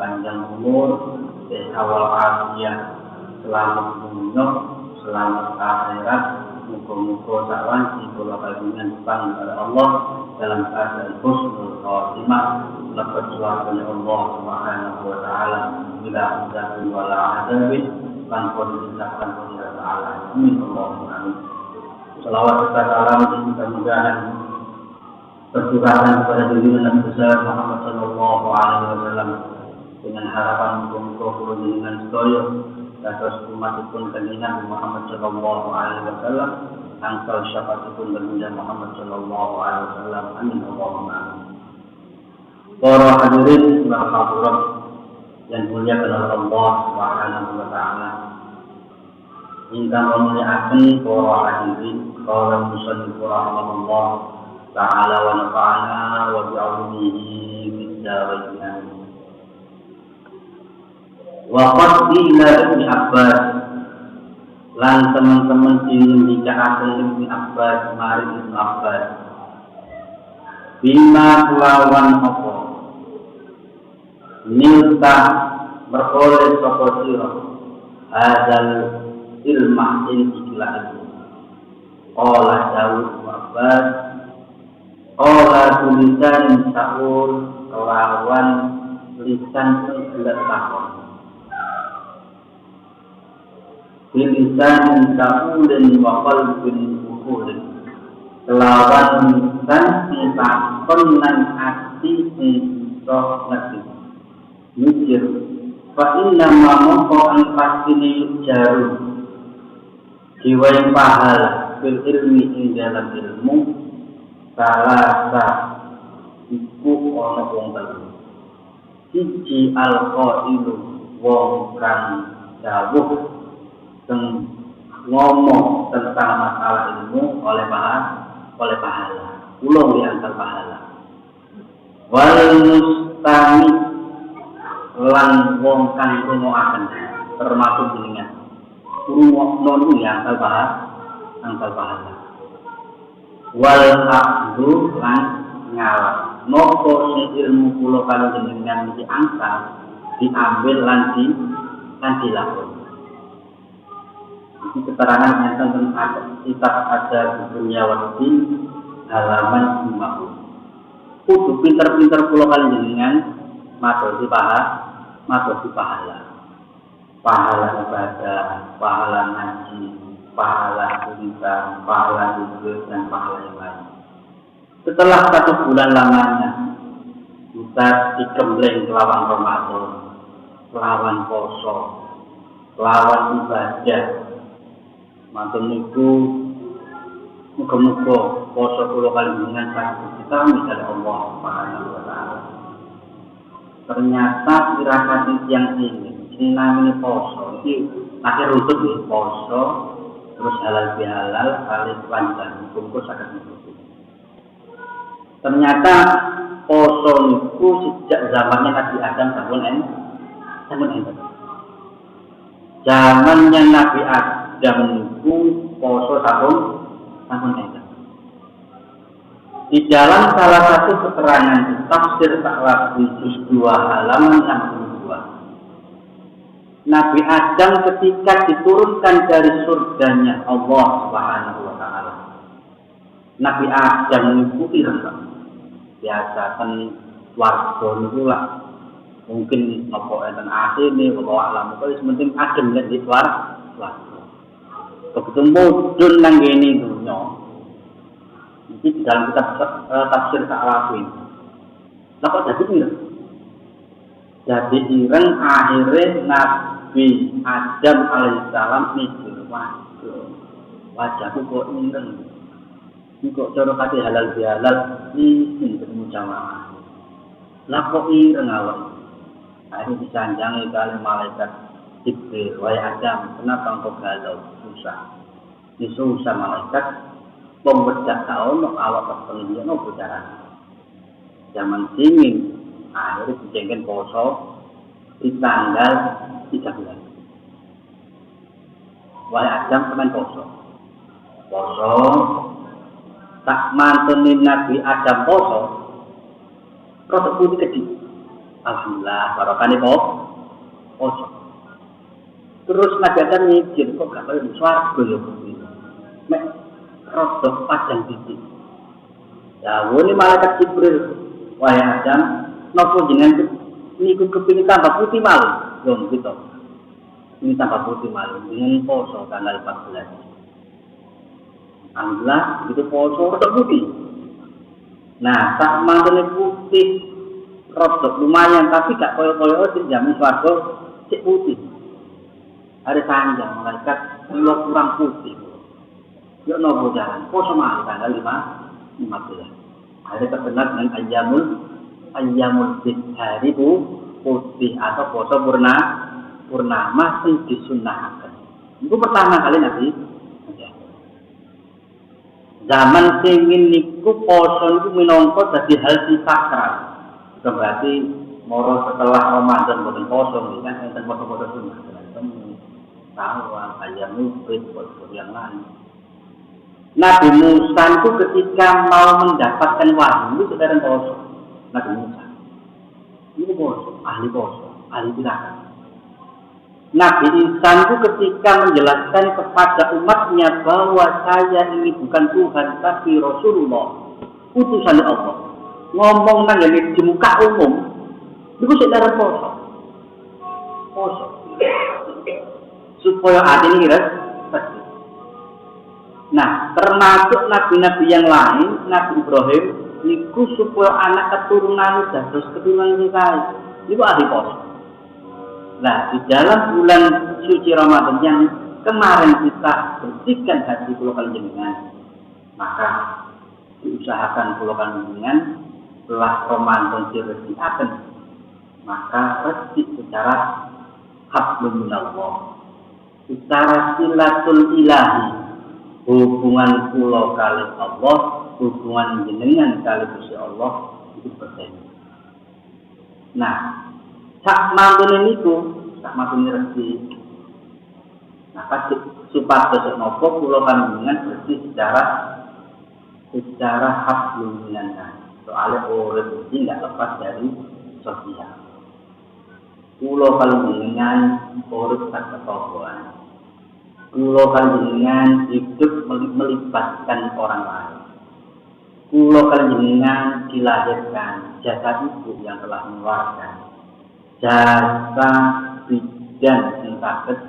panjang umur, sehat walafiat, selamat dunia, selamat akhirat. Muka-muka sawan si kula kagungan pang kepada Allah dalam keadaan husnul khatimah, lepas suara Allah Subhanahu wa taala bila azabun wala adabi lan disahkan oleh taala. Amin Allahumma amin. Selawat serta salam mudah-mudahan tercurahkan kepada diri Nabi besar Muhammad sallallahu alaihi wasallam dengan harapan muka-muka kula dengan sedaya atas umatipun kanjeng Muhammad sallallahu alaihi wasallam, angkal syafaatipun kanjeng Muhammad sallallahu alaihi wasallam. Amin Allahumma amin. Para hadirin wal hadirat yang dimuliakan oleh Allah Subhanahu wa taala. Ingkang muliakan para hadirin, qala musannif rahimahullah taala wa nafa'ana wa bi'ulumihi fid dharain amin. Waqad ila Ibnu Abbas lan teman-teman ingin dikatakan Ibnu Abbas mari Ibnu Abbas bima kelawan apa nilta beroleh sapa sira hadzal ilmah ikilah itu qala Daud Abbas qala tulisan saul kelawan lisan gelak takon bilisan ta'ulin wa qalbin ukulin kelawan lisan takon lan ati iso ngerti mikir fa inna ma maqan pastine jaru jiwa yang pahala fil ilmi ing dalam ilmu salasa iku ana wong telu siji al-qailu wong kang dawuh ngomong tentang masalah ilmu oleh pahala, ulung diantar pahala. Wal mustami lan wong kang rungoaken termasuk jenengan. Rungokno diantar pahala. Wal abdu lan ngalah. Nopo sing ilmu kula kaliyan jenengan diangkat, diambil lan dilakoni. Ini keterangan yang tentang kitab ada dunia wadi halaman 50. Kudu pinter-pinter kula kaliyan jenengan matur di pahala. Pahala ibadah, pahala ngaji, pahala tulisan, pahala zikir dan pahala yang lain. Setelah 1 bulan lamanya kita dikembleng kelawan Ramadan, kelawan poso, kelawan ibadah. Mantan niku muga-muga poso kula kaliyan dengan kita misalnya Allah Subhanahu wa taala. Ternyata tirakat yang ini namanya poso iki akhir runtut nih poso terus halal bihalal kali panjang muga saged nututi. Ternyata poso niku sejak zamannya Nabi Adam sampun enten. Zamannya Nabi Adam niku poso sampun enten. Di dalam salah satu keterangan tafsir Sa'labi juz 2 halaman 62. Nabi Adam ketika diturunkan dari surganya Allah Subhanahu wa taala. Nabi Adam niku ireng biasa kan warga niku lah. Mungkin apa enten asine wallahu alam kok penting adem lan di warga. Begitu mudun nang kene dunya. Iki di dalam kitab tafsir Sa'labi. Lah kok dadi ireng? Jadi ireng akhirnya Nabi Adam alaihissalam mikir wajahku kok ireng. Ini kok cara kate halal bihalal ini ketemu jamaah. Lah kok ireng awak? Akhirnya disanjangi kali malaikat Jibril, wahai Adam, kenapa engkau galau? Susah. Ini susah malaikat. Pembecah tahun awak pertenggian bicara. Zaman dingin, akhirnya dijengken poso di tanggal 13. Wahai Adam kemen poso tak mantenin Nabi Adam poso, rasa putih kecil. Alhamdulillah, barokane kok. Poso. Terus Nabi Adam mikir kok gak kaya swarga ya kuwi. Mek rodok padang titik. Ya, wone malaikat Jibril, wahai Adam, napa jenengan niku kepingin tambah putih malu? Lho gitu. Ini tambah putih malu dengan poso tanggal 14. Alhamdulillah, itu poso rodok putih. Nah, tak mangkene putih rodok lumayan tapi gak koyo-koyo sing jamin swarga cek putih. Ada sanjang malaikat kula kurang putih. Ya nopo jalan, poso malu tanggal 15. Ada terkenal dengan ayyamul bid, hari putih atau poso purnama sing disunahkan. Itu pertama kali Nabi. Zaman singin niku poso niku minangka dadi hal sing sakral. Berarti moro setelah Ramadan boten poso nggih kan enten poso-poso sunah. Tahu ayyamul bid poso yang lain. Nabi Musa itu ketika mau mendapatkan wahyu itu sedang poso. Nabi Musa itu poso, ahli tirakat. Nabi Isa itu ketika menjelaskan kepada umatnya bahwa saya ini bukan Tuhan tapi Rasulullah, utusan Allah. Ngomong nang di muka umum, itu sedang poso. Supaya hati ini pasti. Nah, termasuk nabi-nabi yang lain, Nabi Ibrahim, itu supaya anak keturunan dados keturunan kita, itu ahli poso. Nah, di dalam bulan suci Ramadan yang kemarin kita bersihkan hati kula panjenengan, maka diusahakan kula panjenengan setelah Ramadan diresikaken, maka resik secara hablum minallah, secara silatul ilahi, hubungan kula kali Allah, hubungan jenengan kali Gusti Allah itu berbeda. Nah, sak mangkene niku, sak mangkene resik. Nah, pasti supados napa kula panjenengan bersih secara hablum minallah. Soalnya urip iki enggak lepas dari sosial. Kula panjenengan urip sak ketokohan. Kula panjenengan hidup melibatkan orang lain. Kula panjenengan dilahirkan jasa ibu yang telah mengeluarkan, jasa bidan yang sakit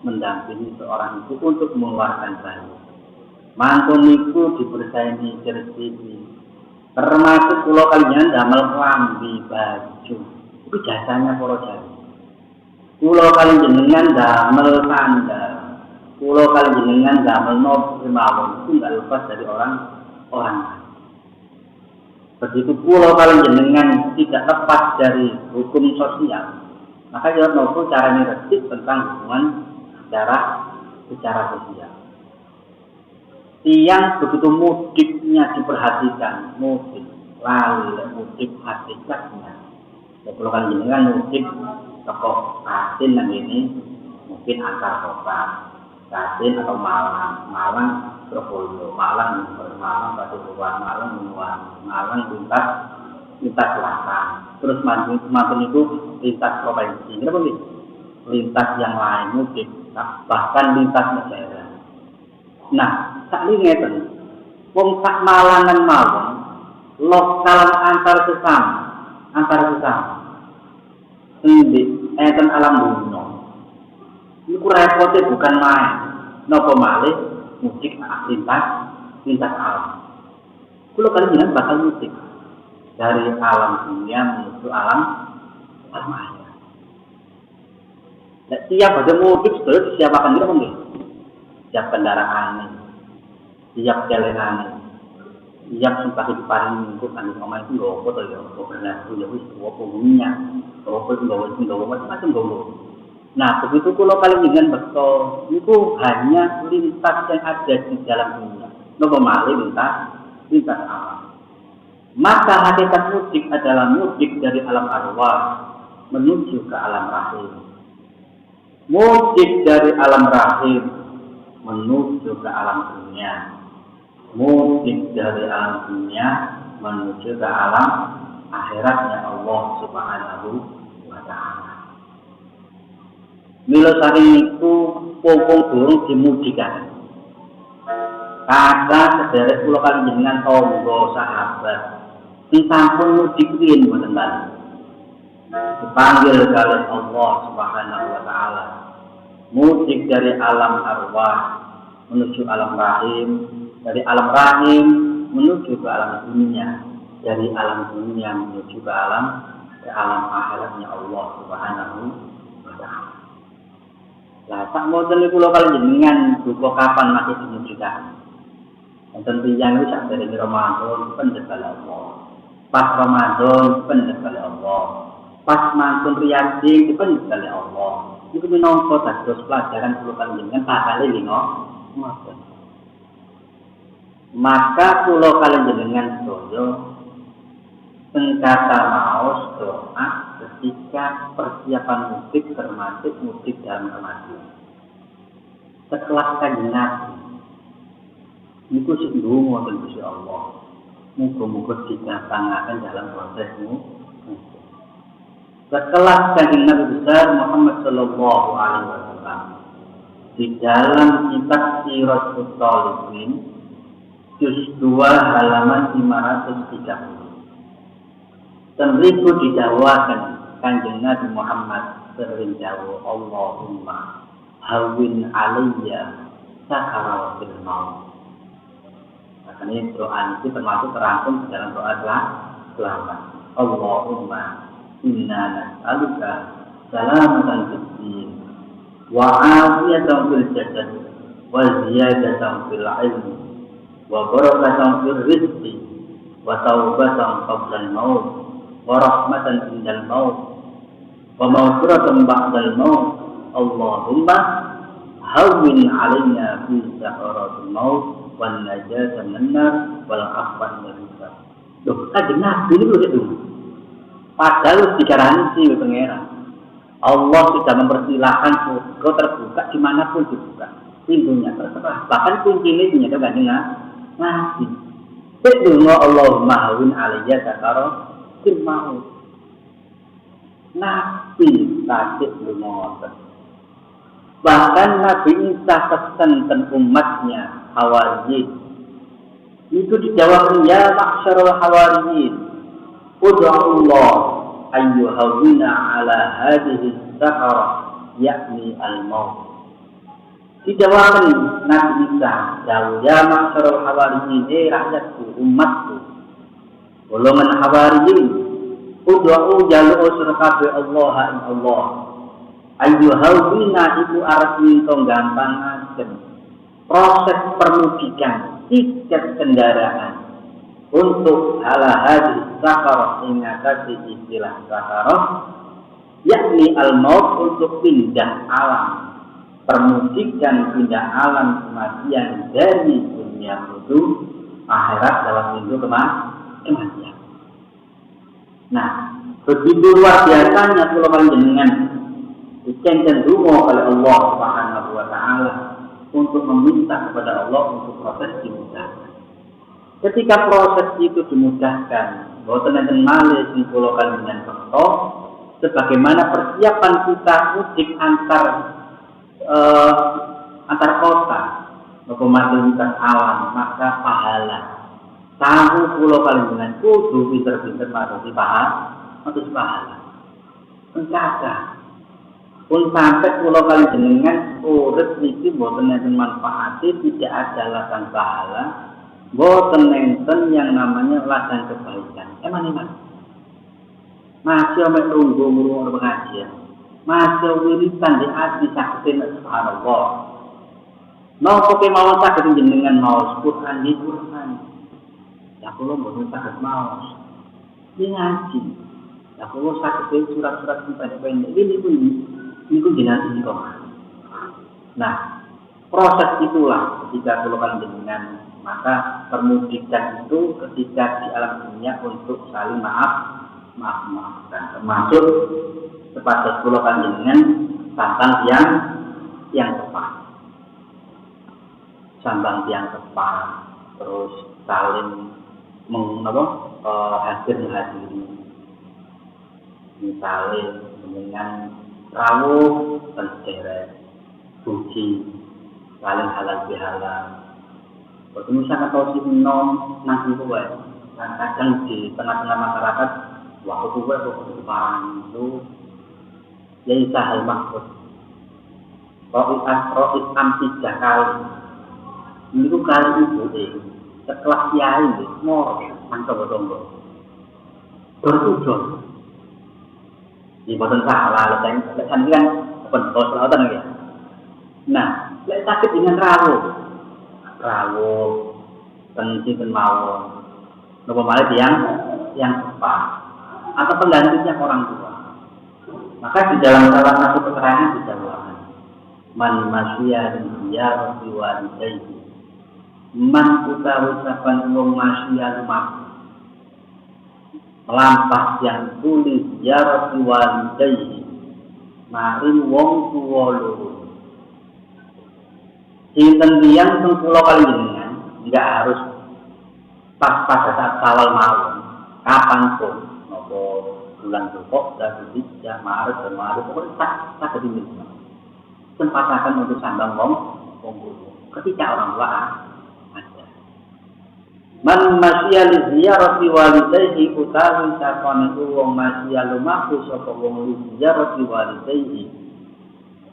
mendampingi seorang ibu untuk mengeluarkan bayi. Mantun niku dipercayai rezeki. Termasuk kula panjenengan damel klambi baju. Itu jasanya para jari. Kula panjenengan damel sandal. Kula panjenengan damel nopo mawon itu enggak lepas dari orang lain. Begitu kula panjenengan tidak lepas dari hukum sosial, maka ya nopo caranya resik tentang hubungan secara sosial. Tiang begitu mudiknya diperhatikan, mudik hakikatnya. Ya kula panjenengan mudik toko Kasin yang ini mungkin antar kota. Kasin atau Malang Surabaya, Malang Pasuruan, Malang lintas selatan. Terus mantun itu lintas provinsi. Kenapa nih? Lintas yang lain mudik, bahkan lintas negara. Nah, sak ini ngeten. Wong sak Malangan mawon lokal antar sesama. Endi enten alam dunya. Iku repotnya bukan main, nopo malih mudik lintas alam. Kulo kalian bakal mudik dari alam dunia menuju alam maya. Dan tiap ada mudik terus siapakan dia mungkin, siap kendaraan, siap jalanan, siap sumpah di paling minggu kan di rumah itu nggak apa ya, nggak pernah punya wis nggak punya, nggak macam-macam nggak. Nah, begitu kalau kalian dengan betul, itu hanya lintas yang ada di dalam dunia. Nopo malih lintas alam. Maka hakikat mudik adalah mudik dari alam arwah menuju ke alam rahim. Mudik dari alam rahim menuju ke alam dunia. Mudik dari alam dunia menuju ke alam akhiratnya Allah Subhanahu wa taala. Mila saking niku pungpung burung dimudikan. Kata sedherek kula panjenengan tangga sahabat sampun mudik riyin mboten bali. Dipanggil oleh Allah Subhanahu wa taala. Mudik dari alam arwah menuju alam rahim, dari alam rahim menuju ke alam dunia, dari alam dunia menuju ke alam akhiratnya Allah Subhanahu wa taala. Lah sak moten niku kula panjenengan duka kapan mati dimudikan. Wonten tiyang iki sak derenge Ramadan pendhet kali Allah. Pas Ramadan pendhet kali Allah. Pas mantun riyadi pendhet kali Allah. Iku minangka dados pelajaran kula panjenengan bakal lino ngoten. Maka kula panjenengan sedaya sengkata maos doa ketika persiapan mudik termasuk mudik dalam kematian. Sekelas kanjeng Nabi niku sing ndonga ten Gusti Allah. Muga-muga didatangaken dalam prosesmu. Setelah kanjeng Nabi besar Muhammad sallallahu alaihi wasallam di dalam kitab Siratul Talibin juz 2 halaman 530. Tenriku didawakan kanjeng Nabi Muhammad sering dawuh Allahumma hawwin alayya sakaratul maut. Ini doa ini termasuk terangkum di dalam doa selamat. Allahumma inna nas'aluka salamatan fid din wa afiyatan fil jasad wa ziyadatan fil ilmi wa barakatan fil rizqi wa taubatan qabla al-maut wa rahmatan indal maut wa maghfiratan ba'dal maut. Allahumma hawwin 'alaina fi sakaratil maut wan najata minar wal afwan min hisab. Loh, kanjeng Nabi niku itu. Padahal dikarani si pangeran. Allah sudah mempersilahkan surga terbuka dimanapun dibuka. Pintunya terserah. Bahkan kuncinya punya kanjeng Nabi. Berdoa Allahumma hawwin 'alayya sakaratil maut. Nabi tasik lunga. Bahkan Nabi Isa pesan dan umatnya Hawariyin itu dijawab ya ma'syarul hawariyin ud'u Allah ayyuhawwina ala hadhihi sakarah yakni al-maut. Dijawab Nabi Isa ya ma'syarul hawariyin rakyatku umatku golongan hawariyin ud'u jalu surakabe Allah in Allah ayyuhawwina iku arep minta gampangaken proses permudikan tiket kendaraan untuk hadis sakarah ingatasi istilah sakarah yakni al-maut untuk pindah alam permudikan pindah alam kematian dari dunia menuju akhirat dalam pintu kematian. Nah, begitu luar biasanya kula panjenengan dicengken donga oleh Allah Subhanahu wa taala untuk meminta kepada Allah untuk proses dimudahkan. Ketika proses itu dimudahkan, boten enten malih sing kula panjenengan kerto sebagaimana persiapan kita mudik antar kota maupun lintas alam, maka pahala tahu kula panjenengan kudu pinter-pinter madosi pahala. Pencaca pun sampai pulau kali jenengan urip niki boten enten manfaatnya, tidak ada ladang pahala, boten enten yang namanya ladang kebaikan. Emang masih ame tunggu ngurung pengajian, masih wiritan di hati sakit subhanallah. Mau pokoke mawon saged jenengan maos Quran di Quran. Ya kula mboten saged maos. Ngaji. Ya kula saged surat-surat pendek-pendek ini jenengan ini kok. Nah, proses itulah ketika keluhan jenengan, maka permudikan itu ketika di alam dunia untuk saling maaf-maafkan, termasuk sepatus keluhan jenengan tentang yang tepat, sambang yang tepat, terus saling hadir menghadiri. Misalnya dengan rawuh berderet, puji, saling halal bihalal. Waktu misalnya kau sih nanti gue, dan kadang di tengah-tengah masyarakat, waktu gue waktu barang itu, ya isahal maksud. Rois am 3 kali, itu kali itu setelah kiai ini, mor, mantap betul. Bertujuan. Di boten salah, lek kan bentos lautan ya. Nah, lek sakit dengan rawuh penting mawon. Napa malih yang tepat atau penggantinya orang tua. Maka di dalam salah satu keterangan disebutkan man masya ziyarati walidayhi. Man utawi saban wong masya lumaku melampah yang tulis ziyarati walidayhi maring wong tuwa loro. Sinten tiyang sing kula kali jenengan enggak harus pas pada saat awal mawon, kapanpun, nopo bulan Dzulhijjah, Dzulhijjah, Maret, pokoknya tak jadi misal. Sempatakan untuk sambang wong ketika orang tua ada. Man masya li ziyarati walidayhi utawi sakone wong masya lumaku sapa wong li ziyarati walidayhi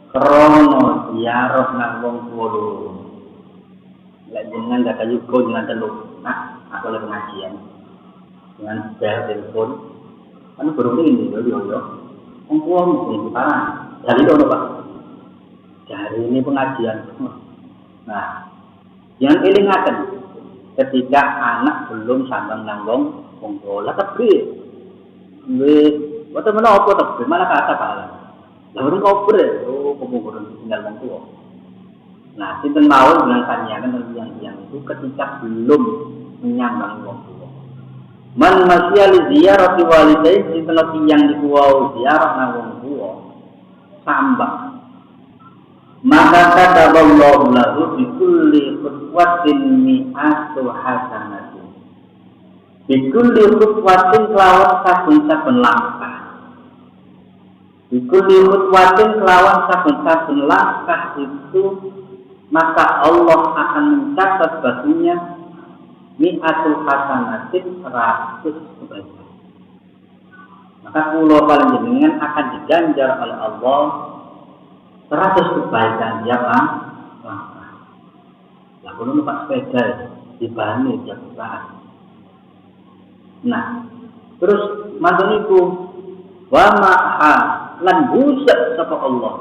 krono ziarah nang wong tuwa loro. Lek jenengan gak kayu go dengan teluk. Nah, aku lagi pengajian dengan bel telepon. Kan burung ini yo. Wong tuwa mung parah. Dari itu Pak. Hari ini pengajian. Nah, yang elingaken ketika anak belum sambang nang wong tuwa. Lah kepriye? Wis, boten menapa to, malah kata pala. Lah urung kober, kemungkinan tinggal wong tua. Nah, sinten mawon dengan kanyangan yang itu ketika belum menyambang wong tua. Man masya li ziyarati walidayhi sinten tiyang niku wau ziarah nang wong tua sambang. Maka kataballahu lahu bi kulli khutwatin mi'atu hasanatin. Bi kulli khutwatin kelawan saben-saben langkah. Ikut khutwatin kelawan saben-saben langkah itu maka Allah akan mencatat baginya mi'atul hasanatin 100 kebaikan. Maka pulau paling jenengan akan diganjar oleh Allah 100 kebaikan tiap langkah. Lah kulo numpak sepeda dibani tiap saat. Nah, terus manten iku wa ma'a lan buset sapa Allah.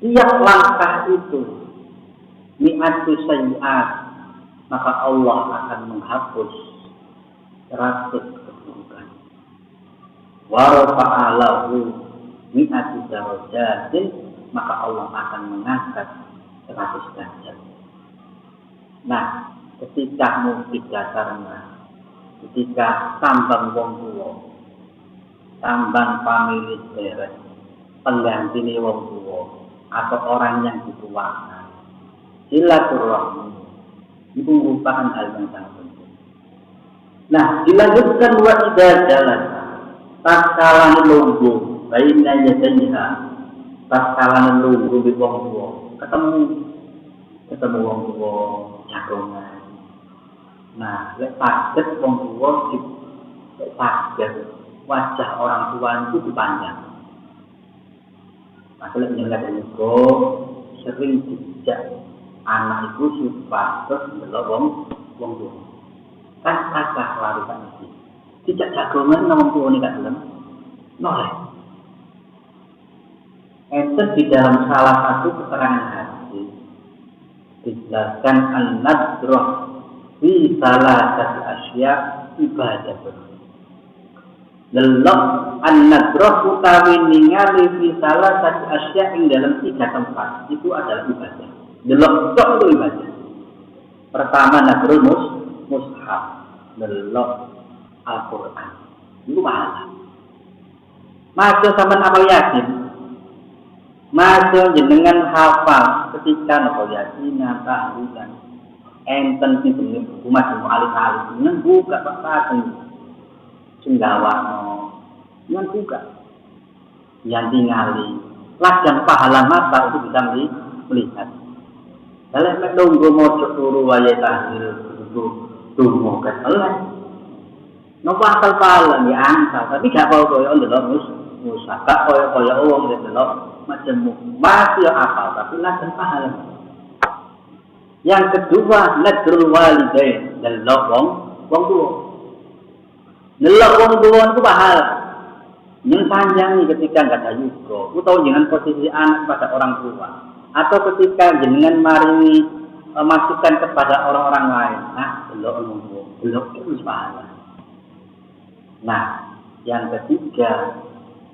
Tiap langkah itu mi'atu sayyi'at, maka Allah akan menghapus 100 keburukan. Wa rafa'alahu mi'atu darajatin, maka Allah akan mengangkat 100 derajat. Nah, ketika mukti dasarnya, ketika sambang wong tuwa, tambang pamilis beres, pengganti ni wong tua atau orang yang dituakan, silaturahmi itu merupakan hal yang sangat penting. Nah, dilanjutkan wa idza jalasa tatkala lungguh baina yadayha, tatkala lungguh di wong tua ketemu wong tua jagongan. Nah, lek paget wong tua lek paget wajah orang tua itu dipandang. Masalah yang ada itu sering dijak anak itu supados delok wong tua. Kan kakak larikan iki. Dijak jagongan wong tua ini kan noleh. Enten di dalam salah satu keterangan hadis dijelaskan an-nadrah fi salasati asya ibadah. Delok an-nadrah utawi ningali fi salasati asya ing dalam 3 tempat itu adalah ibadah. Delok tok itu ibadah. Pertama nadrul mushaf, delok Al-Qur'an. Itu pahala. Maca sampean apa yakin? Maca jenengan hafal ketika napa yakin tahlilan. Enten sing buku majmu alif-alif nang buka papaten Sunggawano, yang juga, yang tingali, lajang pahala mata itu bisa melihat. Kalau menunggu mojo turu waya tahil itu tunggu ketelan. Nopo asal pahala ya angka, tapi gak mau koyo ndelok musa, gak koyo wong ndelok macam masih apal, tapi lajang pahala. Yang kedua, nadrul walidain, ndelok wong tua. Ndelok wong tua itu pahala. Yang panjang ketika enggak ada yugo, utawa dengan posisi anak pada orang tua, atau ketika jenengan maringi masukan kepada orang-orang lain. Nah, ndelok wong tua, ndelok itu pahala. Nah, yang ketiga,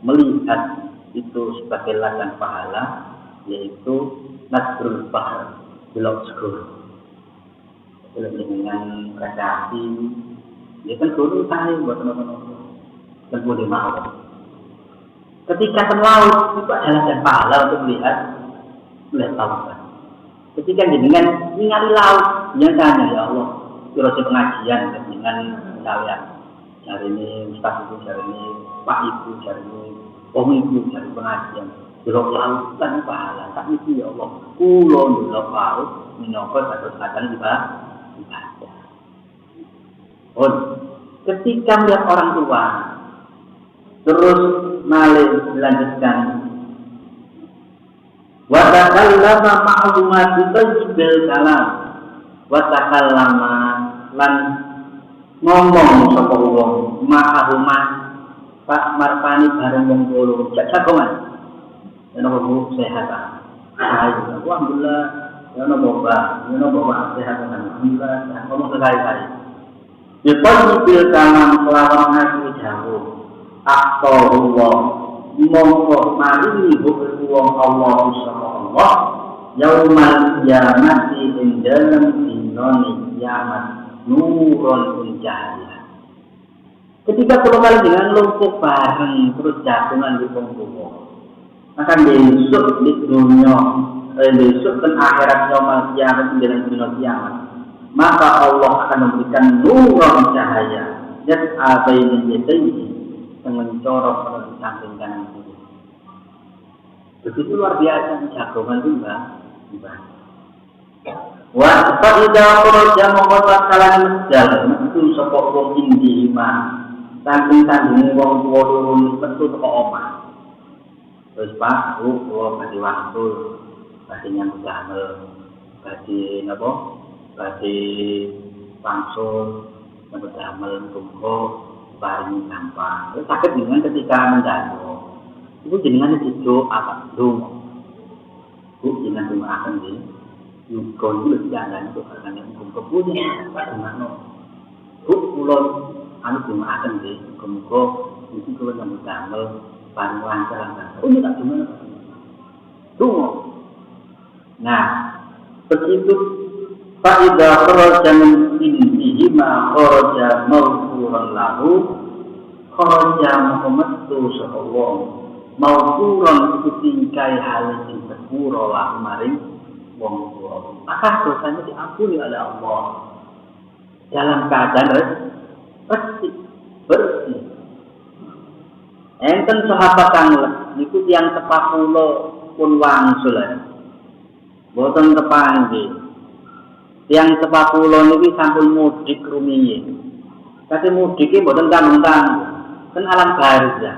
melihat itu sebagai ladang pahala, yaitu nadrul bahr. Belok sekolah, belok dengan rekreasi, dia kan guru tahu buat teman-teman, dan boleh mau. Ketika ke laut itu adalah dan pahala untuk melihat lautan. Ketika dengan ningali laut, yang tanya ya Allah, proses pengajian dengan kalian. Hari ini Ustaz itu, hari ini Pak Ibu, hari ini Om Ibu, hari pengajian. Belok lautan pahala, tak mesti ya Allah. Kulon belok laut, minokot atau kadang ibadah. Ketika melihat orang tua, terus malih dilanjutkan. Watakallama ma'lumat tajbil kalam. Watakallama lan ngomong sapa wong ma'lumat Pak Marpani bareng wong loro jak jagongan. Yang nomor sehat, alhamdulillah. Yang nomor sehat, alhamdulillah. Ngomong sekali-kali. Dipanggil tangan melawan hati jauh. Akhtarullah. Mongko maringi hukum Allah Subhanahu yaumal qiyamati ing dalem dinane kiamat nurun cahaya. Ketika kula kali dengan lumpuh bareng terus jagungan di punggung. Maka besok di dunia, besok dan akhirat yaumul kiamat dalam dunia kiamat, maka Allah akan memberikan nurun cahaya dan abain yadayhi yang mencorok menuju samping kanan kiri. Begitu luar biasa jagongan itu mbak. Wa fa'idha kharaja maqata kalan masjid itu sapa wong indi iman samping-samping wong tuwa turun metu teko omah. Terus Pak, kalau bagi waktu, bagi yang damel, bagi apa, bagi langsung, yang damel, kumpul, paling gampang. Terus sakit dengan ketika mendadak, itu jenengan itu apa? Dong, bu jenengan cuma akan di, yukon itu lebih jangan itu karena yang kumpul punya, bagaimana? Bu ulon, anu cuma akan di, kumpul, itu kalau yang damel. Baru lancar. Ini tak cuma tunggu. Nah, begitu faidah kharaja min indihi ma kharaja mawfuran lahu kharaja muhammadtu sallallahu mawfuran itu tingkai hal yang sepuro lah maring wong tuwa. Maka dosanya diampuni oleh Allah dalam keadaan bersih. Enten sahabat kang niku tiyang tepakulo pun wangsul. Boten tepanggih. Tiyang tepakulo niki sampun mudik rumiyin. Kate mudike boten tanggung-tanggung. Kan alam barzah.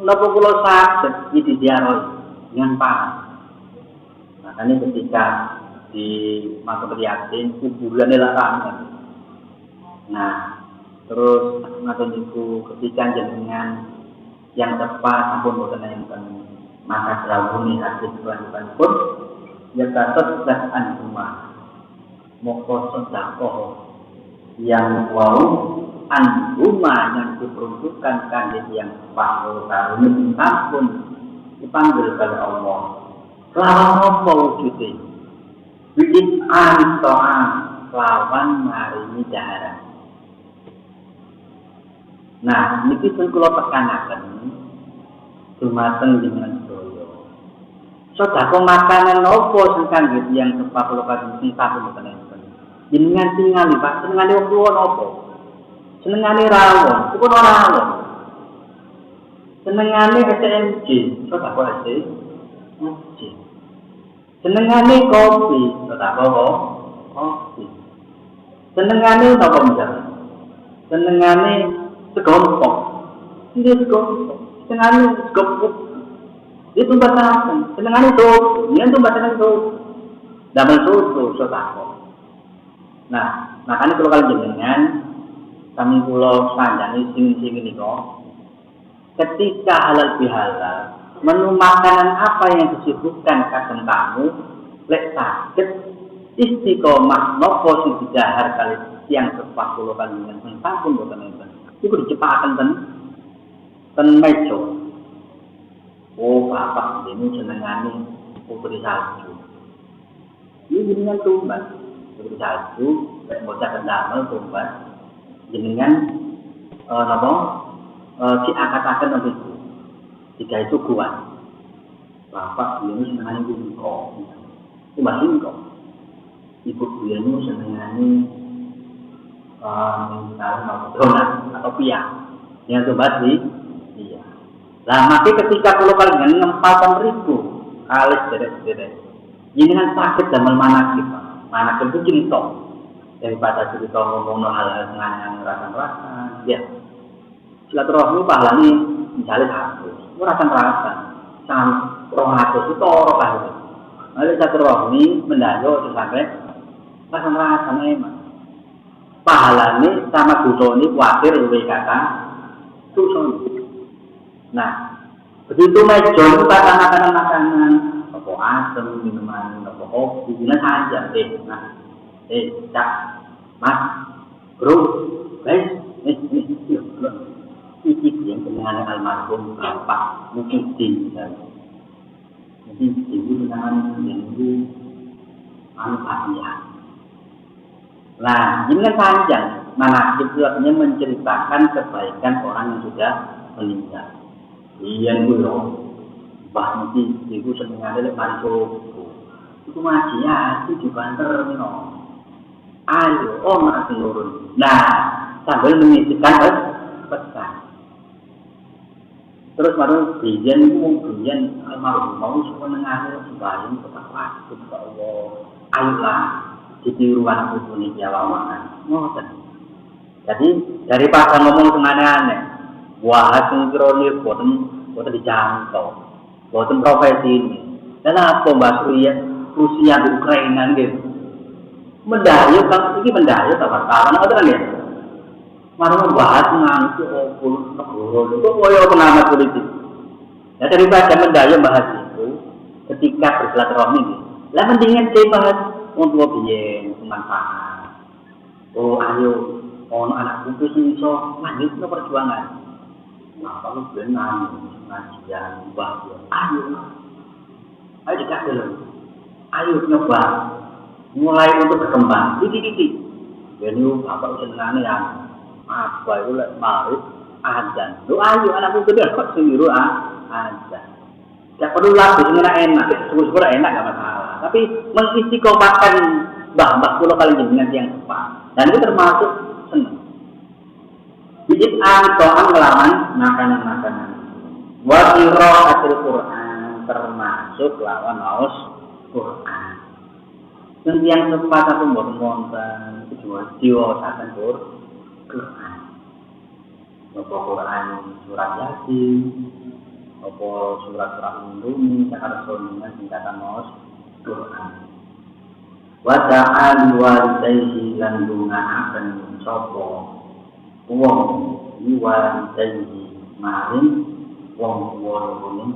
Napa kula saged iki diaroi dengan paham. Makanya ketika di masa Yasin kuburane lah ramai. Nah, terus ngaten niku ketika jenengan yang tepat ampun boten enten maka drawuhi hadis kelanjutan pun ya katot dan rumah moko sedekah yang wau rumah yang diperuntukkan kangge yang pahala karune sampun dipanggil oleh Allah. Lawan apa wujude? Bikin antoa lawan maringi daharan. Nah, niki pun kula tekanaken dumateng dengan sedaya. Sedekah makanan nopo sing kangge tiyang tepak kula kadung sing sampun mboten enten. Jenengan tingali Pak, tingali wong tuwa nopo? Senengane rawon, itu pun ora rawon. Senengane SMJ, kok tak kok SMJ. Senengane kopi, kok tak kok kopi. Senengane apa enggak? Senengane segompok. Ini segompok. Senengane segompok. Itu batasan. Senengane soto, ini tuh batasan soto. Damel soto, sotako. Nah, makanya kalau kalian jenengan kami pulau sanjani sing ini kok. Ketika halal bihalal, menu makanan apa yang disebutkan kadang kamu, lek sakit istiqomah nopo sing didahar kali siang sepak pulau kalian sampun boten enten. Iku dicepaken ten meja. Oh, bapak ini senengane putri salju. Ini jenengan tumbas, putri salju, lek bocah kendamel tumbas. Jenengan si akad-akad nanti jika itu kuat. Bapak ini senengane bingko, tumbas bingko. Ibu beliau senengane misalnya donat atau piang yang tumbas di iya. Lah maka ketika kalau kalian ngempalkan ribu alis dedek-dedek ini kan sakit damel manakib itu cerita daripada cerita ngomong hal-hal yang rasan-rasan ya silaturahmi pahalanya misalnya satu itu rasan-rasan sampai 200 itu orang kahit lalu silaturahmi mendayo sampai rasan-rasan emang pahalanya sama dosa ini khawatir lebih kata dosa. Nah, begitu meja itu kata makanan-makanan, apa asam, minuman, apa kopi, gimana saja deh. Nah, cak, mas, bro, guys, ini yang dengan almarhum bapak Mukidin, jadi ibu dengan ibu Anfahiyah. Nah, ini kan panjang, mana itu artinya menceritakan kebaikan orang yang sudah meninggal. Iya dulu, bah nanti ibu senengane lek mari subuh. Iku ngaji ya, itu banter no. Ayo, masih turun. Nah, sambil mengisikan pesan. Terus baru biyen almarhum mau senengane sembahyang tetap waktu ke Allah. Ayolah, ditiruan ibu niki awaman. Ngoten. Jadi daripada ngomong semane-ane wah, sinkronis boten dijangkau, boten profesi ini. Dan apa Mbak Rusia di Ukraina gitu? Mendayu, ini mendayu kawan-kawan, apa kan ya? Malah membahas nganti negara itu koyo pengamat politik. Ya daripada mendayu bahas itu, ketika bersilaturahmi ini, lah mendingan saya bahas untuk biyen manfaat. Oh ayo, anak putus iso lanjut ke perjuangan. Nah, kalau benar ngajian bahwa ayo dikasih loh, ayo nyoba mulai untuk berkembang, titik. Jadi bapak senangnya yang apa itu lek marut azan. Lu ayo anakku gede kok sendiri azan. Tidak perlu lagu enak, syukur enak gak masalah. Tapi mengistiqomahkan mbah pulau kali jenengan yang tepat. Dan itu termasuk senang. Bijit to'an melawan makanan-makanan. Wa qira'atul Qur'an termasuk lawan maos Qur'an. Yang tepat atau monten kedua diwasakan Qur'an. Apa Qur'an surat Yasin, apa surat-surat Indomie, cakar soningan singkatan maos Qur'an. Wa ta'al walidayhi lan dungaaken sapa wong walidayhi maring wong lorone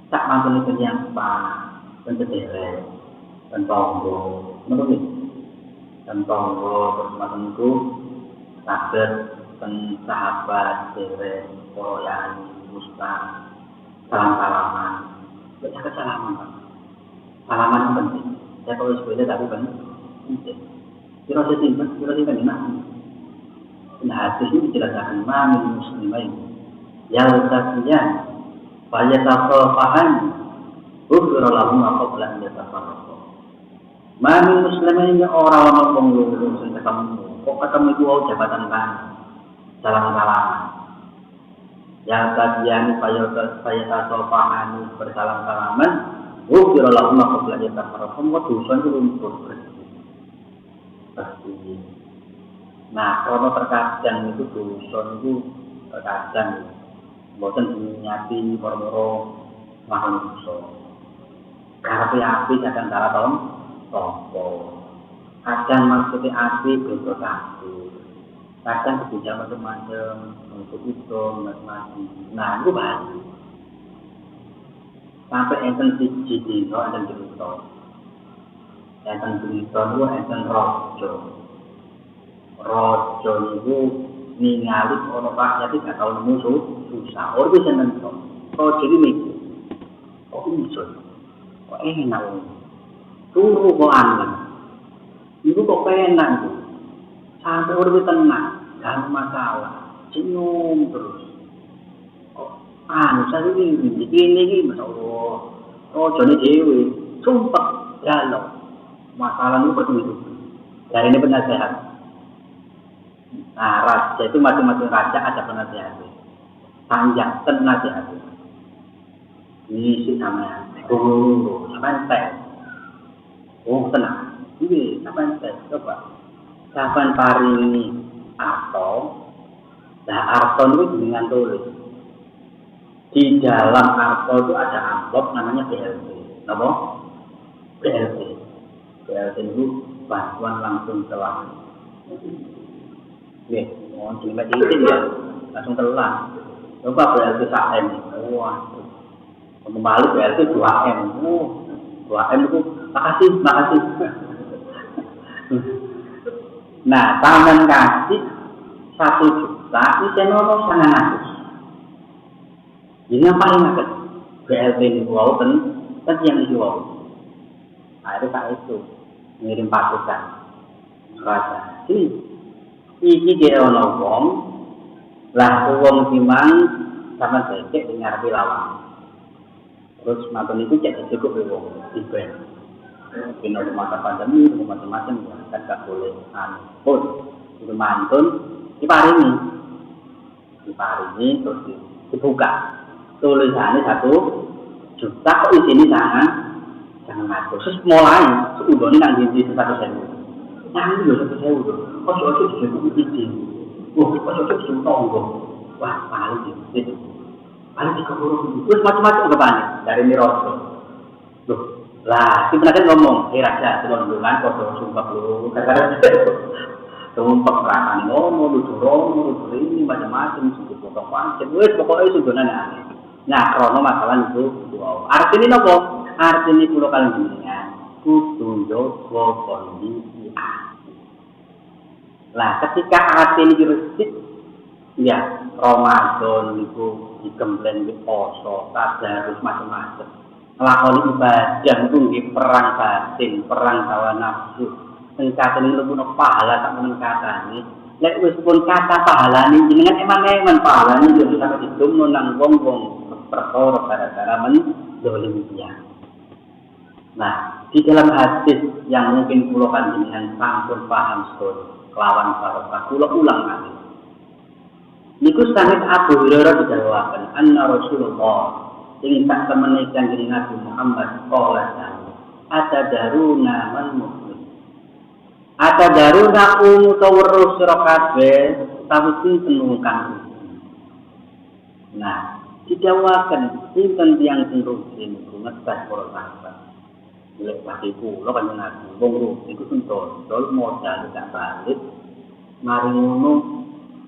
tak mangkene yang pencetere tentanggo menurut tentanggo persematan itu saged sahabat dere koyan Ustaz salam-salaman baca salaman penting saya kalau sepeda tapi penting kira enak. Nah, hadis ini dijelaskan mamin muslimain yang takiyan pada tafahan ghufira lahum ma qabla an yatafarraqu. Mamin muslimain orang-orang penglulu sing ketemu kok ketemu itu jabatan kan salam-salaman. Yang bagian fayata sofahani bersalam-salaman, wufirallahu ma qabla yatafarraqum wa dosa itu luntur bersih. Nah, kalau terkadang itu dosa itu terkadang boten dinyati moro-moro nglawan dosa. Karepe api kadang kala tompo. Kadang maksudnya api dosa satu. Kadang kebijakan macam-macam untuk itu macam-macam. Nah, itu bahaya. Sampai enten siji dino enten cerita. Enten cerita itu enten rojo. Rojo itu ningali orang rakyat itu gak tahu musuh susah. Orang itu seneng kok. Rojo itu mikir. Kok musuh? Kok enak? Turu kok aneh. Itu kok enak itu. Sampai orang itu tenang. Gak masalah. Senyum terus. Saya ini Masya Allah. Rojo ini dewi. Sumpah. Ya Allah. Masalah itu betul. Dari ini penasehat. Nah, raja itu masing-masing raja ada penasehat. Panjang penasehat. Ini sih namanya. Sampai tes. Oh, tenang. Ini sampai tes. Coba. Sampai hari ini atau arton itu dengan tulis. Di dalam arton itu ada amplop namanya BLT. Apa? BLT. BLT itu bantuan langsung telah. Oke, mau cilik-cilik ya, langsung telah. Coba BLT 1M. Wah, kembali BLT 2M. 2M itu makasih. Nah, tangan kasih 1 juta, ini senono 900. Ini yang paling agak BLT ini wow, kan yang itu wow. Nah, itu tak itu ngirim pasukan raja. Iki dia ono wong, lah wong timang sama cek dengar pilawang. Terus makan itu cek cukup wong iben. Kena masa pandemi, macam-macam kan tak boleh pun itu mantun diparingi terus dibuka tulisannya 1 juta kok isini jangan ngatur terus mulai seudon nang di 100.000 nah ini loh 100.000 kok soalnya disebut izin kok soalnya wah paling itu paling dikeburu terus macam-macam kebanyakan dari Miroso loh lah, si penasihat ngomong, raja, selondongan, kodoh sumpah lu, kadang-kadang sumpah perasaan ngomong, lucu ini, macam-macam, sudah potong pancet, pokoknya sudonan aneh. Nah, krono masalah itu, wow. Artinya apa? Artinya pulau kalian jenengan, kudu yogo kondisi hati. Lah, ketika hati ini diresik, ya, Ramadan itu dikemplain di poso, tadarus macam-macam. Lakoni ibadah itu nggih perang batin, perang hawa nafsu. Sengkatane lebih pahala tak menengkatane. Lek wis pun kata pahalane jenengan emang pahalane yo sampe didomno nang wong-wong perkara gara-gara mendolimi dia. Nah, di dalam hadis yang mungkin kula panjenengan sampun paham sedaya kelawan barokah kula ulang malih. Niku sanget Abu Hurairah didhawuhaken anna Rasulullah ingin tak temenikkan dengan Nabi Muhammad ada daruna man mukmin ada daruna umutawurus sirakabe tapi sinten nah didawakan sinten tiang rutin kumetas para sahabat boleh pasti kula kan Nabi wong rutin iku sentul modal gak balik mari ngono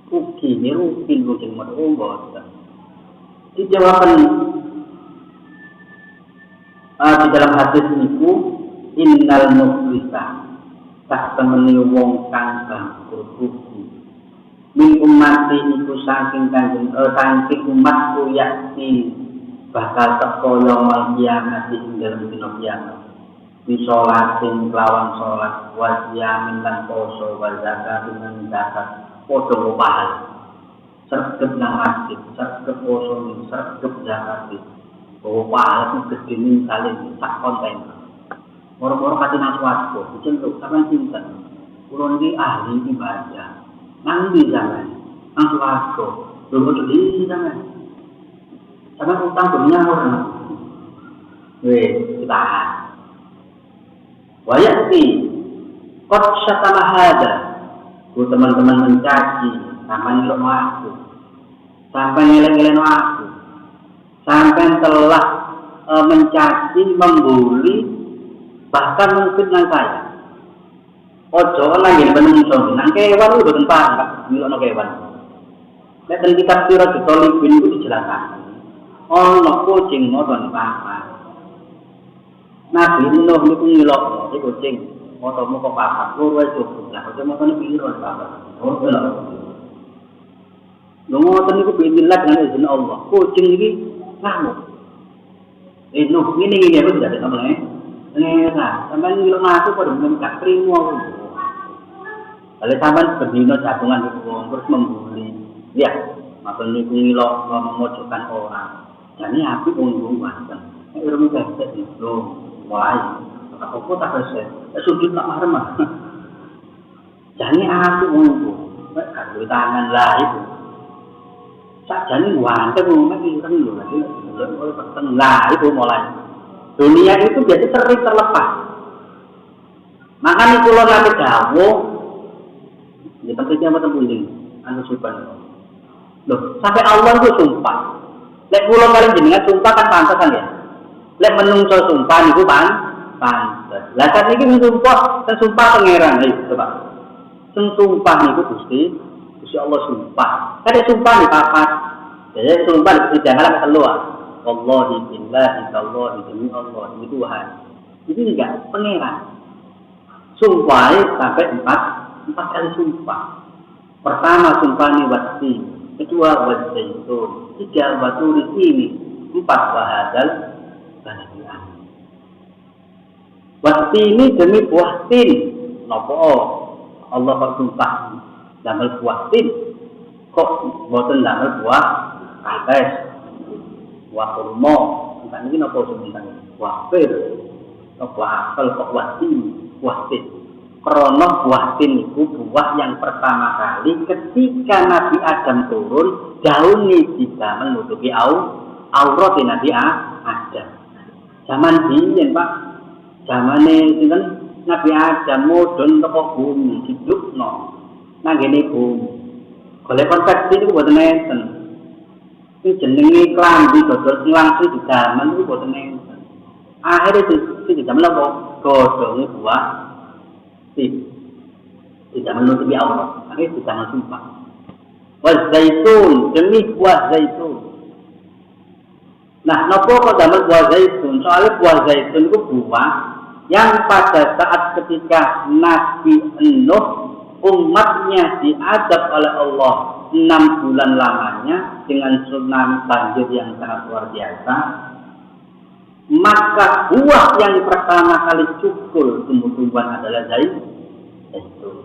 ugi rutin modal mboten didawakan di dalam hadis niku innal muflisa tak temeni wong kang bangkrut rugi min ummati iku saking kanjeng saking umatku yakti bakal teko yaumul kiamat ing dalem dina kiamat bi sholatin lawan sholat wa siyamin lan poso wa zakat lan zakat padha pahala sregep nang masjid sregep poso sregep zakat bahwa pahala itu gede misalnya sak konten. Moro-moro kasih nasi wasko, dicentuk sama cinta. Kula niki ahli ibadah. Nang ndi sampean? Nang swarga. Lho kok iki sampean? Sampean utang dunia ora. Tahan. Wayati qad syatama hada. Bu teman-teman mencaci, sampai nyeluk aku. Sampai ngeleng-ngeleng aku. Sampai telah mencaci, membuli, bahkan memfitnah saya. Ojo lagi menungso nang kewan itu boten paham nyelukno kewan. Nek ten kitab Sirah Talibin itu dijelaskan. Ono kucing moton papat. Nabi Nuh niku ngilokno iki kucing motomu kok papat loro wis cukup. Lah kok motone piro papat. Ora lho. Lho ngoten niku bismillah dengan izin Allah. Kucing iki ngamuk. Nuh ngene iki aku tidak ada nah, sampai ngilok aku pada belum gak terima. Kalau sampai berdino jagungan itu terus membuli, lihat, maksud niku ngilok memojokkan orang. Jadi aku untung banget. Ilmu teknik itu mulai. Aku tak bisa. Sujud tak marah. Jadi aku untung. Kalau tangan lah itu. Jadi wanita mungkin kan dulu lagi. Lah itu mulai. Dunia itu biasa sering terlepas. Makanya kalau nanti jauh, ya tempatnya apa tempuling, anu sumpah. Loh, sampai Allah itu sumpah. Lek pulau kalian jenengan sumpah kan pantas kan ya. Lek menungso sumpah itu pantas. Lah kan ini mensumpah, sumpah pangeran ayo coba. Sumpah itu Gusti Allah sumpah. Kada sumpah di papat. Jadi sumpah di jangan keluar. Wallahi billahi tallahi demi Allah ini Tuhan. Ini enggak pangeran. Sumpah sampai empat kali sumpah. Pertama sumpah ini wasti, kedua wazaitun, tiga waturi ini, empat wahadal baladian. Wasti ini demi buah tin. Napa Allah bersumpah damel buah tin. Kok boten damel buah kates. Wa kurma, entah ini apa sebenarnya wafir, buah apel kok wahtin. Krono wahtin itu buah yang pertama kali ketika Nabi Adam turun, daunnya bisa menutupi aurat Nabi Adam. Zaman dingin Pak, zaman ini Nabi Adam mudun toko bumi, hidup nang gini bumi. Kalau konversi itu buat neten. Ini jenengi klambi dodol langsung di zaman itu boten enten. Akhirnya di zaman apa? Godhonge buah tidak menutupi aurat. Akhirnya di zaman sumpah. Wal zaitun demi buah zaitun. Nah, napa kok damel buah zaitun? Soalnya buah zaitun itu buah yang pada saat ketika Nabi Nuh umatnya diadab oleh Allah 6 bulan lamanya dengan tsunami banjir yang sangat luar biasa, maka buah yang pertama kali cukul tumbuh-tumbuhan adalah zaitun.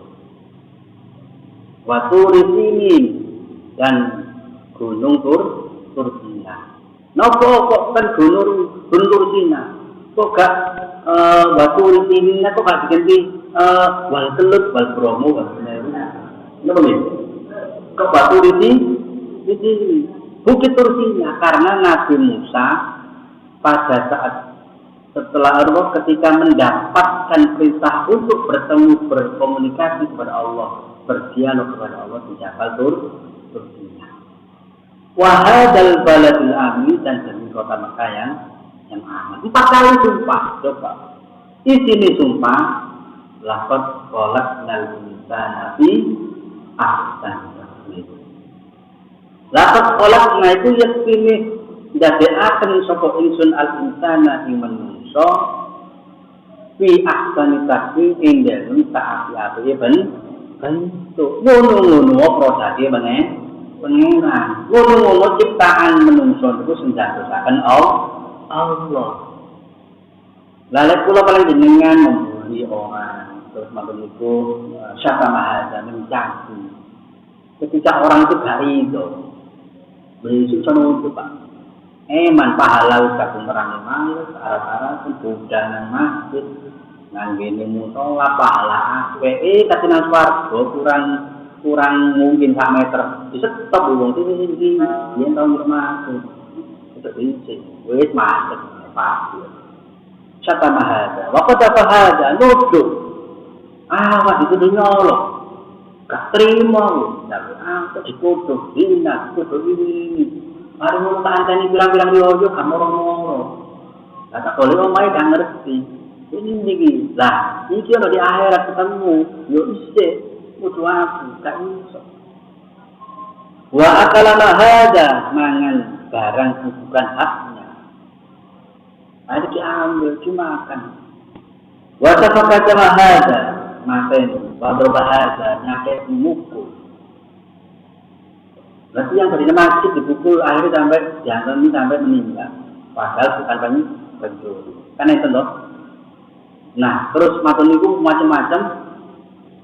Waturi sini dan gunung Tursina. Nopo kok kan gunung Tursina? Kok gak waturi sini? Kok gak diganti wal kelut, wal bromo, wal semeru? Nopo nih? Ke batu di Bukit Tursina karena Nabi Musa pada saat setelah Allah ketika mendapatkan perintah untuk bertemu berkomunikasi kepada Allah, berdialog kepada Allah di Jabal Tursina. Wahadal baladil amin dan demi kota Mekah yang aman. 4 kali sumpah, coba. Di sini sumpah laqad khalaqnal insana fi ahsani. Lapat kolak na itu yakini dadekaken sapa ingsun al insana ing manungsa fi ahsani taqwim ing dalem saapi-api bentuk ngono-ngono prosese pangeran ngono-ngono ciptaan manungsa niku senjataken Allah. Lalu kula paling jenengan membuli orang terus matur niku syaka mahada mencaci. Ketika orang itu gak itu besok sono itu Pak. Man pahala usah merangi males, arah-arah budal nang masjid. Nanggene musola pahala akeh katinan swarga kurang mungkin sak meter. Disetop wong iki yen tau ngurmati. Itu isi wis macet pasti. Siapa mahada? Waktu apa hada? Nuduh. Wah dituduh nyolong. Gak terima. Tapi kok dituduh hina, dituduh ini. Mari mau tanteni bilang-bilang di ojo kamu moro-moro. Kata boleh omai gak ngerti. Ini iki. Lah, iki ono di akhirat ketemu. Yo isih kudu aku gak iso. Wa akala mahada mangan barang bukan haknya. Ada diambil dimakan. Wa tafakata mahada maten pada bahasa nyakit mukul. Berarti yang tadinya masjid dipukul akhirnya sampai meninggal. Padahal bukan pencuri. Kan itu loh. Nah, terus matun itu macam-macam.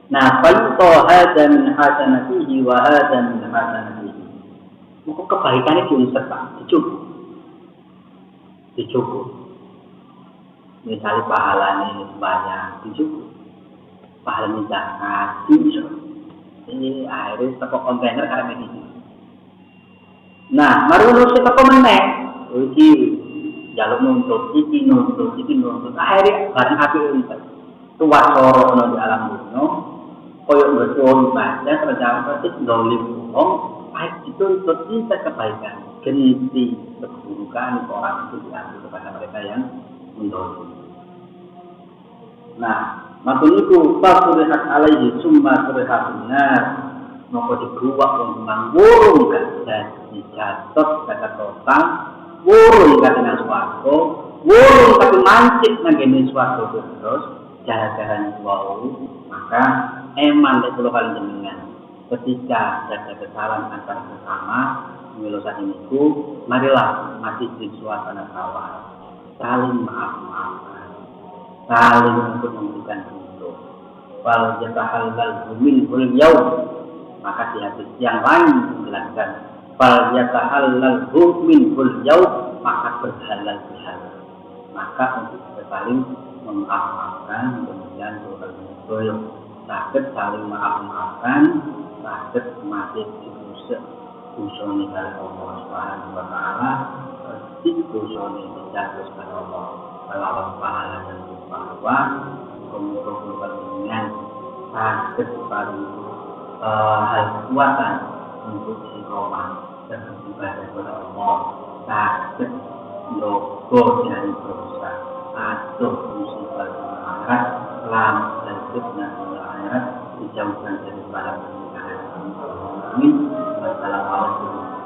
Nah, fayuqa hadza min hasanatihi wa hadza min hasanatihi. Maka kebaikannya diunsur Pak, dicukup. Misalnya pahalanya banyak, dicukup. Pahalanya zakat, dicukup. Ini akhirnya toko kontainer karena ini. Nah, mari urus toko meneh. Iki jaluk nuntut, iki nuntut. Akhirnya bareng api untet. Tuwa soro di alam dunia. Koyok betul baca terjawab itu dolim wong, baik dituntut bisa kebaikan, genti keburukan orang itu diambil kepada mereka yang mendolim. Nah, maksud itu fasulihat alaihi summa sulihat benar, maka dibuat untuk wurung jadi jatuh kata total, wurung kata naswako, wurung kata mancik nangini suatu terus cara-cara wau, maka eman dari pulau kalian jenengan ketika ada kesalahan antara sesama saat ini marilah masih di suasana kawal saling maaf-maafan saling untuk memberikan hidup wal yatahallal minhul yaum maka di hadis yang lain menjelaskan wal yatahallal minhul yaum maka berhalal maka untuk kita saling memaafkan kemudian berdoa sakit saling maafkan, sakit mati dosane kali Allah Subhanahu wa taala, dosane dijatuh kali Allah. Kalau pahala dan bahwa kemudian sakit paling hal kekuatan untuk istiqomah dan beribadah kepada Allah, sakit logo dari dosa atau musibah akhirat, selamat dan fitnah dijauhkan dari para pernikahan. Amin. Wassalamualaikum